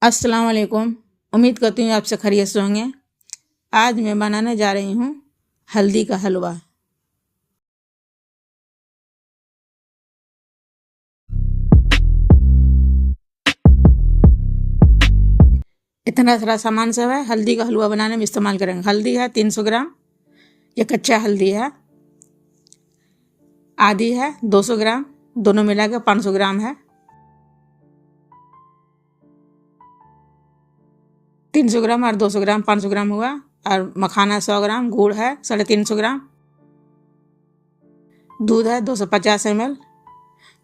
अस्सलाम वालेकुम। उम्मीद करती हूँ आप सब खैरियत से होंगे। आज मैं बनाने जा रही हूँ हल्दी का हलवा। इतना सारा सामान सब है, हल्दी का हलवा बनाने में इस्तेमाल करेंगे। हल्दी है 300 ग्राम, ये कच्चा हल्दी है। आदि है 200 ग्राम, दोनों मिला के 500 ग्राम है। 300 ग्राम और 200 ग्राम 500 ग्राम हुआ। और मखाना 100 ग्राम, गुड़ है 350 ग्राम, दूध है 250 ml,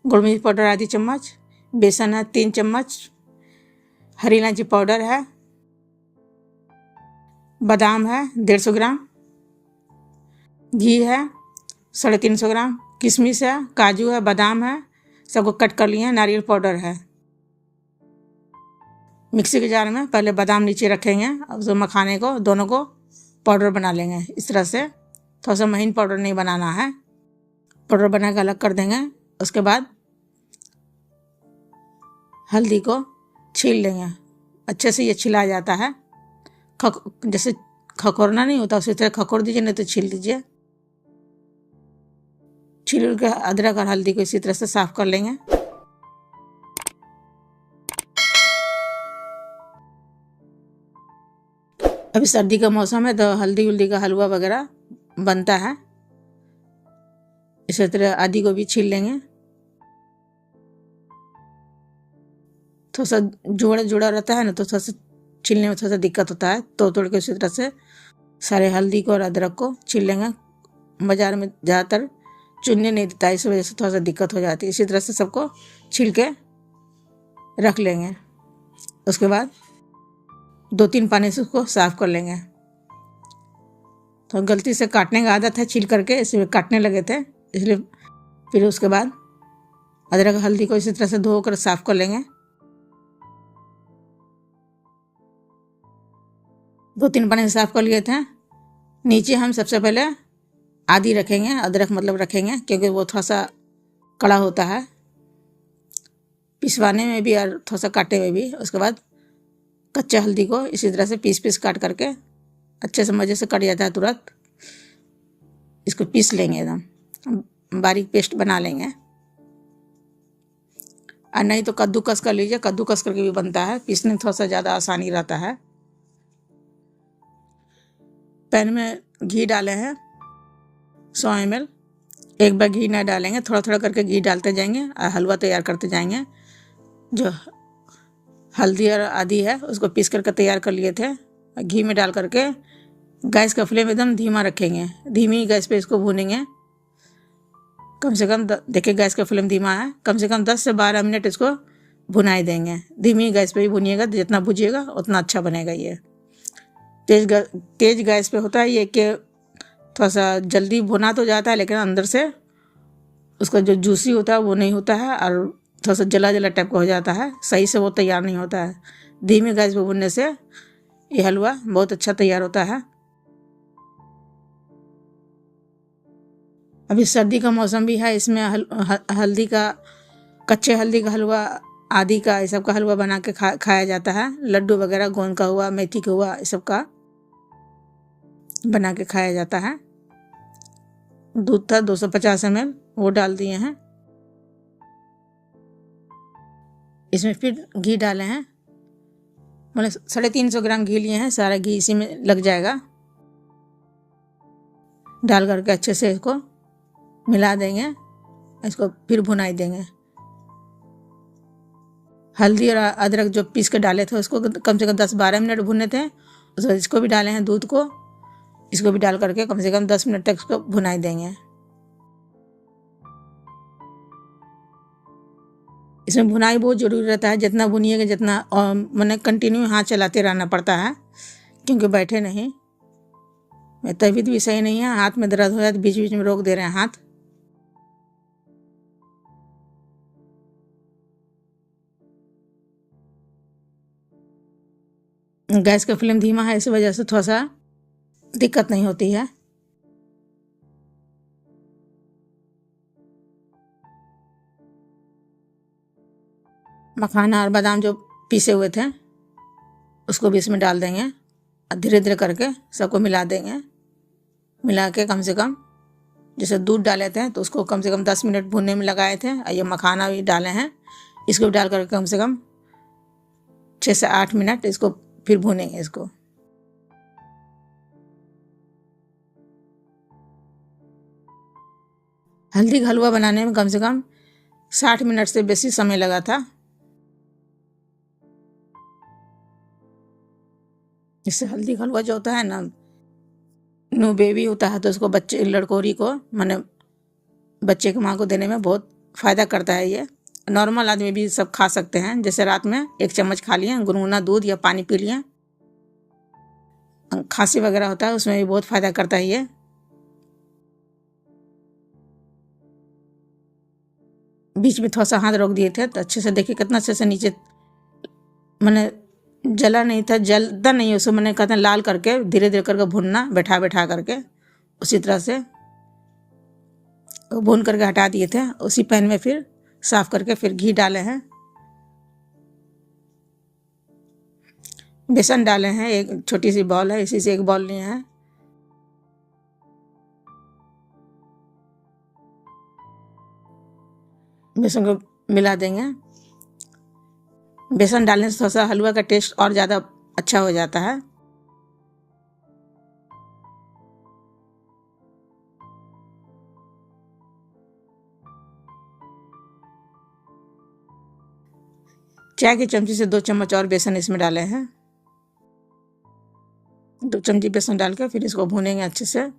गुड़ मिर्च पाउडर आधी चम्मच, बेसन है 3 चम्मच, हरी इलायची पाउडर है, बादाम है 150 ग्राम, घी है 350 ग्राम, किशमिश है, काजू है, बादाम है, सबको कट कर लिए हैं। नारियल पाउडर है। मिक्सी के जार में पहले बादाम नीचे रखेंगे और उसको मखाने को दोनों को पाउडर बना लेंगे। इस तरह से थोड़ा सा महीन पाउडर नहीं बनाना है, पाउडर बना के अलग कर देंगे। उसके बाद हल्दी को छील लेंगे। अच्छे से ये छिला जाता है, जैसे खकोरना नहीं होता उसी तरह खकोर दीजिए, नहीं तो छील दीजिए। छील के अदरक और हल्दी को इसी तरह से साफ कर लेंगे। अभी सर्दी का मौसम है तो हल्दी उल्दी का हलवा वगैरह बनता है। इसी तरह आदि को भी छील लेंगे। थोड़ा सा जुड़ा जुड़ा रहता है ना, तो थोड़ा सा छीलने में थोड़ा सा दिक्कत होता है। तोड़ के उसी तरह से सारे हल्दी को और अदरक को छील लेंगे। बाजार में ज़्यादातर चुनने नहीं देता है, इस वजह से थोड़ा सा दिक्कत हो जाती है। इसी तरह से सबको छील के रख लेंगे। उसके बाद 2-3 पानी से उसको साफ कर लेंगे। तो गलती से काटने का आदत है छील करके, इसलिए काटने लगे थे, इसलिए फिर उसके बाद अदरक हल्दी को इसी तरह से धो कर साफ कर लेंगे। 2-3 पानी से साफ कर लिए थे। नीचे हम सबसे पहले आदि रखेंगे, अदरक मतलब रखेंगे, क्योंकि वो थोड़ा सा कड़ा होता है पिसवाने में भी और थोड़ा सा काटने में भी। उसके बाद कच्चा हल्दी को इसी तरह से पीस काट करके अच्छे से मज़े से कट जाता है तुरंत। इसको पीस लेंगे, एकदम बारीक पेस्ट बना लेंगे। और नहीं तो कद्दूकस कर लीजिए, कद्दूकस करके भी बनता है, पीसने में थोड़ा सा ज़्यादा आसानी रहता है। पैन में घी डाले हैं 100 ml। एक बार घी ना डालेंगे, थोड़ा थोड़ा करके घी डालते जाएंगे और हलवा तैयार करते जाएंगे। जो हल्दी और आदि है उसको पीस करके तैयार कर लिए थे, घी में डाल करके गैस का फ्लेम एकदम धीमा रखेंगे। धीमी गैस पे इसको भूनेंगे। कम से कम देखिए गैस का फ्लेम धीमा है, कम से कम 10 से 12 मिनट इसको भुनाई देंगे। धीमी गैस पे ही भुनिएगा, जितना भुजिएगा उतना अच्छा बनेगा। ये तेज गैस पे होता है ये कि थोड़ा सा जल्दी भुना तो जाता है, लेकिन अंदर से उसका जो जूसी होता है वो नहीं होता है और थोड़ा सा जला जला टाइप का हो जाता है, सही से वो तैयार नहीं होता है। धीमी गैस पे भुनने से ये हलवा बहुत अच्छा तैयार होता है। अभी सर्दी का मौसम भी है, इसमें हल्दी का, कच्चे हल्दी का हलवा, आदि का, ये सब का हलवा बना के खाया जाता है। लड्डू वगैरह गोंद का हुआ, मेथी का हुआ, ये सब का बना के खाया जाता है। दूध था 250 ml, वो डाल दिए हैं। इसमें फिर घी डाले हैं, मतलब 350 ग्राम घी लिए हैं, सारा घी इसी में लग जाएगा। डाल करके अच्छे से इसको मिला देंगे, इसको फिर भुनाई देंगे। हल्दी और अदरक जो पीस के डाले थे उसको कम से कम 10-12 मिनट भुने थे। उसको इसको भी डाले हैं, दूध को, इसको भी डाल करके कम से कम 10 मिनट तक इसको भुनाई देंगे। इसमें भुनाई बहुत ज़रूरी रहता है, जितना भुनिएगा जितना, और मैंने कंटिन्यू हाथ चलाते रहना पड़ता है, क्योंकि बैठे नहीं। तबीयत भी सही नहीं है, हाथ में दर्द हो जाए तो बीच बीच में रोक दे रहे हैं हाथ। गैस का फ्लेम धीमा है, इस वजह से थोड़ा सा दिक्कत नहीं होती है। मखाना और बादाम जो पीसे हुए थे उसको भी इसमें डाल देंगे और धीरे धीरे करके सबको मिला देंगे। मिला के कम से कम जैसे दूध डाले थे तो उसको कम से कम 10 मिनट भूनने में लगाए थे, और ये मखाना भी डाले हैं, इसको भी डाल करके कम से कम 6 से 8 मिनट इसको फिर भूनेंगे इसको। हल्दी का हलवा बनाने में कम से कम 60 मिनट से बेसी समय लगा था। इससे हल्दी का हलवा जो होता है ना, न्यू बेबी होता है तो उसको बच्चे लड़कोरी को माने बच्चे की माँ को देने में बहुत फ़ायदा करता है। ये नॉर्मल आदमी भी सब खा सकते हैं, जैसे रात में 1 चम्मच खा लिए, गुनगुना दूध या पानी पी लिए। खांसी वगैरह होता है उसमें भी बहुत फ़ायदा करता है ये। बीच में थोड़ा सा हाथ रोक दिए थे तो अच्छे से देखिए कितना अच्छे से नीचे मैंने जला नहीं था, जलता नहीं है उसको, मैंने कहते हैं लाल करके धीरे धीरे करके भूनना, बैठा बैठा करके उसी तरह से भून करके हटा दिए थे। उसी पैन में फिर साफ करके फिर घी डाले हैं, बेसन डाले हैं, एक छोटी सी बॉल है, इसी से एक बॉल लिए हैं। बेसन को मिला देंगे। बेसन डालने से थोड़ा सा हलवा का टेस्ट और ज़्यादा अच्छा हो जाता है। चाय की चमची से 2 चम्मच और बेसन इसमें डाले हैं। 2 चमची बेसन डाल के फिर इसको भूनेंगे अच्छे से।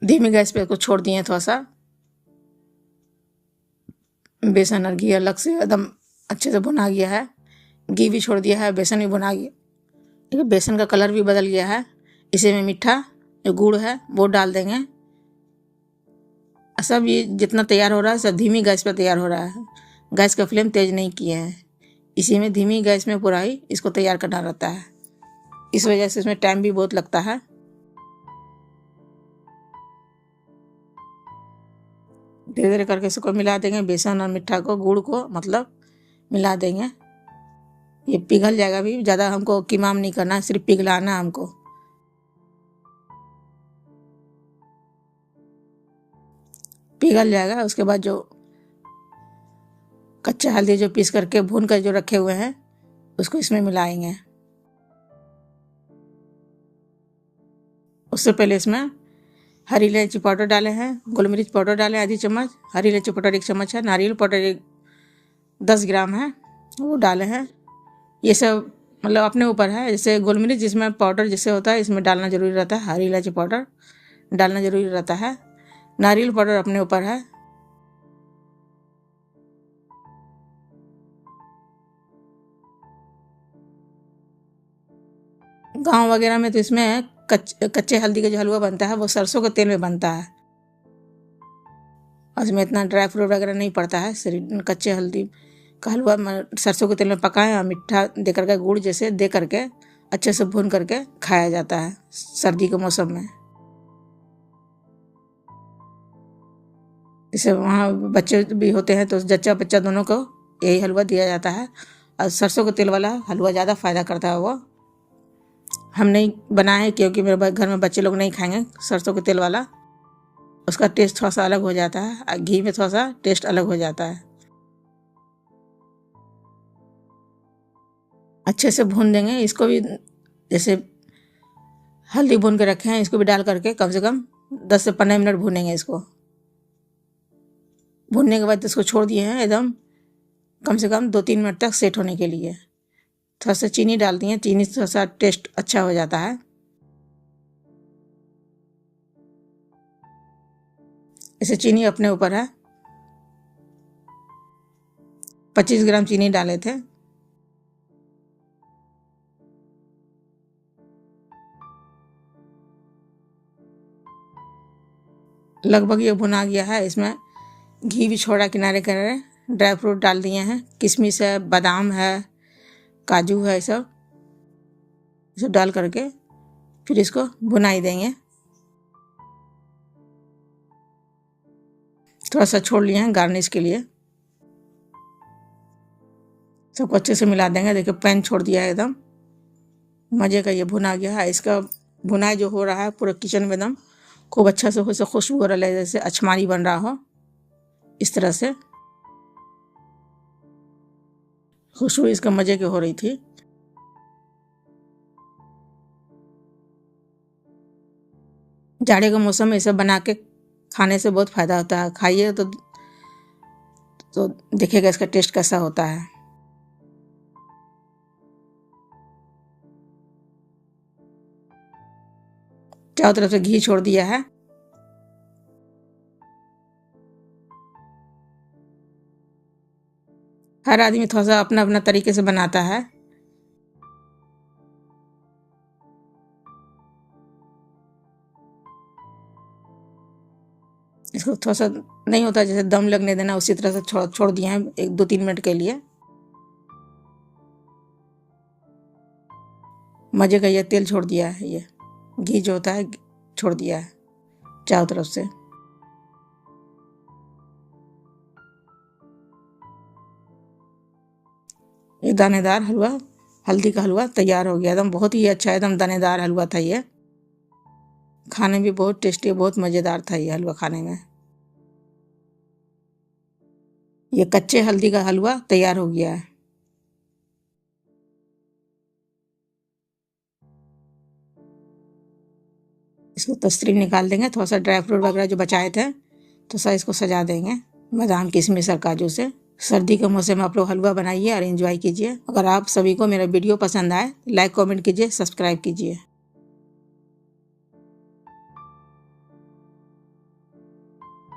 धीमी गैस पे इसको छोड़ दिए थोड़ा सा। बेसन और घी अलग से एकदम अच्छे से भुना गया है, घी भी छोड़ दिया है, बेसन भी भुना गया। ये बेसन का कलर भी बदल गया है। इसी में मीठा जो गुड़ है वो डाल देंगे। सब ये जितना तैयार हो रहा है सब धीमी गैस पर तैयार हो रहा है, गैस का फ्लेम तेज नहीं किए हैं। इसी में धीमी गैस में पूरा ही इसको तैयार करना रहता है, इस वजह से इसमें टाइम भी बहुत लगता है। धीरे धीरे करके इसको मिला देंगे, बेसन और मीठा को, गुड़ को मतलब मिला देंगे। ये पिघल जाएगा भी, ज़्यादा हमको कीमाम नहीं करना है, सिर्फ पिघलाना हमको। पिघल जाएगा उसके बाद जो कच्चा हल्दी जो पीस करके भून कर जो रखे हुए हैं उसको इसमें मिलाएंगे। उससे पहले इसमें हरी इलायची पाउडर डाले हैं, गोल मिर्च पाउडर डाले आधी चम्मच, हरी इलायची पाउडर 1 चम्मच है, नारियल पाउडर 10 ग्राम है वो डाले हैं। ये सब मतलब अपने ऊपर है, जैसे गोल मिर्च जिसमें पाउडर जैसे होता है इसमें डालना जरूरी रहता है, हरी इलायची पाउडर डालना जरूरी रहता है, नारियल पाउडर अपने ऊपर है। गांव वगैरह में तो इसमें कच्चे हल्दी का जो हलवा बनता है वो सरसों के तेल में बनता है, और इसमें इतना ड्राई फ्रूट वगैरह नहीं पड़ता है। सिर्फ कच्चे हल्दी का हलवा सरसों के तेल में पकाएं और मीठा दे करके गुड़ जैसे दे करके अच्छे से भून करके खाया जाता है सर्दी के मौसम में। जैसे वहाँ बच्चे भी होते हैं तो जच्चा बच्चा दोनों को यही हलवा दिया जाता है, और सरसों के तेल वाला हलवा ज़्यादा फ़ायदा करता है। वो हम नहीं बनाए क्योंकि मेरे घर में बच्चे लोग नहीं खाएंगे सरसों के तेल वाला, उसका टेस्ट थोड़ा सा अलग हो जाता है, और घी में थोड़ा सा टेस्ट अलग हो जाता है। अच्छे से भून देंगे इसको भी, जैसे हल्दी भून के रखे हैं इसको भी डाल करके कम से कम 10 से 15 मिनट भूनेंगे इसको। भूनने के बाद इसको छोड़ दिए हैं एकदम कम से कम 2-3 मिनट तक सेट होने के लिए। थोड़ा सा चीनी डाल दिए, चीनी से थोड़ा सा टेस्ट अच्छा हो जाता है। इसे चीनी अपने ऊपर है, 25 ग्राम चीनी डाले थे। लगभग ये भुना गया है। इसमें घी भी छोड़ा किनारे किनारे, ड्राई फ्रूट डाल दिए हैं, किशमिश है, बादाम है, काजू है, सब डाल करके फिर इसको भुनाई देंगे। थोड़ा सा छोड़ लिए हैं गार्निश के लिए। सबको अच्छे से मिला देंगे। देखिए पैन छोड़ दिया है एकदम, मज़े का ये भुना गया है। इसका भुनाई जो हो रहा है पूरा किचन में एकदम खूब अच्छा से खुशबू हो रहा है, जैसे अचमारी बन रहा हो। इस तरह से खुशबू इसका मज़े की हो रही थी। जाड़े के मौसम में इसे बना के खाने से बहुत फ़ायदा होता है। खाइए तो देखिएगा इसका टेस्ट कैसा होता है। चारों तरफ से घी छोड़ दिया है। हर आदमी थोड़ा सा अपना अपना तरीके से बनाता है। इसको थोड़ा सा नहीं होता जैसे दम लगने देना, उसी तरह से छोड़ दिए हैं 1-2-3 मिनट के लिए। मज़े का ये तेल छोड़ दिया है, ये घी जो होता है छोड़ दिया है चारों तरफ से। ये दानेदार हलवा, हल्दी का हलवा तैयार हो गया। एकदम बहुत ही अच्छा, एकदम दानेदार हलवा था ये। खाने में भी बहुत टेस्टी, बहुत मज़ेदार था ये हलवा खाने में। ये कच्चे हल्दी का हलवा तैयार हो गया है। इसको तस्तरी निकाल देंगे। थोड़ा सा ड्राई फ्रूट वगैरह जो बचाए थे तो सा इसको सजा देंगे, बादाम किशमिश और काजू से। सर्दी के मौसम में आप लोग हलवा बनाइए और एंजॉय कीजिए। अगर आप सभी को मेरा वीडियो पसंद आए, लाइक कमेंट कीजिए, सब्सक्राइब कीजिए।